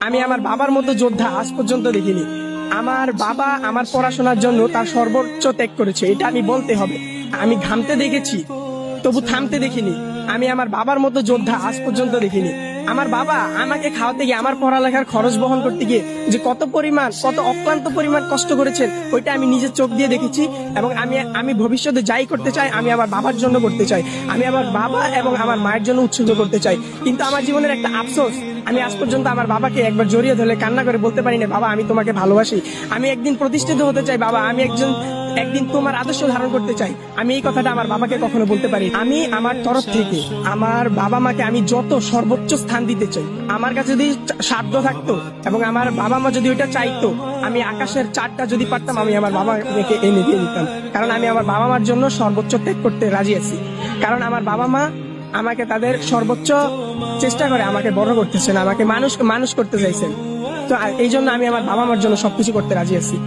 আমি আমার বাবার মতো যোদ্ধা আজ পর্যন্ত দেখিনি। আমার বাবা আমার পড়াশোনার জন্য তার সর্বোচ্চ ত্যাগ করেছে, এটা আমি বলতে হবে। আমি ঘামতে দেখেছি, তবু থামতে দেখিনি। আমি আমার বাবার মতো যোদ্ধা আজ পর্যন্ত দেখিনি। আমার বাবা আমাকে খাওয়াতে গিয়ে, আমার পড়ালেখার খরচ বহন করতে গিয়ে যে কত অক্লান্ত পরিমাণ কষ্ট করেছেন, ওইটা আমি নিজের চোখ দিয়ে দেখেছি। এবং আমি ভবিষ্যতে যাই করতে চাই, আমি আমার বাবার জন্য করতে চাই। আমি আমার বাবা এবং আমার মায়ের জন্য উৎসর্গ করতে চাই। কিন্তু আমার জীবনের একটা আফসোস, আমি আজ পর্যন্ত আমার বাবাকে একবার জড়িয়ে ধরে কান্না করে বলতে পারি না, বাবা আমি তোমাকে ভালোবাসি, আমি একদিন প্রতিষ্ঠিত হতে চাই, বাবা আমি একদিন তোমার আদর্শ ধারণ করতে চাই। আমি এই কথাটা আমার বাবাকে কখনো বলতে পারি। আমি আমার তরফ থেকে আমার বাবা মাকে আমি যত সর্বোচ্চ স্থান দিতে চাই। আমার কাছে যদি সাধ্য থাকতো এবং আমার বাবা মা যদি ওইটা চাইতো, আমি আকাশের চারটা যদি পারতাম, আমি আমার বাবা মাকে এনে দিয়ে দিতাম। কারণ আমি আমার বাবা মার জন্য সর্বোচ্চ ত্যাগ করতে রাজি আছি। কারণ আমার বাবা মা আমাকে তাদের সর্বোচ্চ চেষ্টা করে আমাকে বড় করতেছেন, আমাকে মানুষ করতে চাইছেন। তো এই জন্য আমি আমার বাবা মার জন্য সবকিছু করতে রাজি আছি।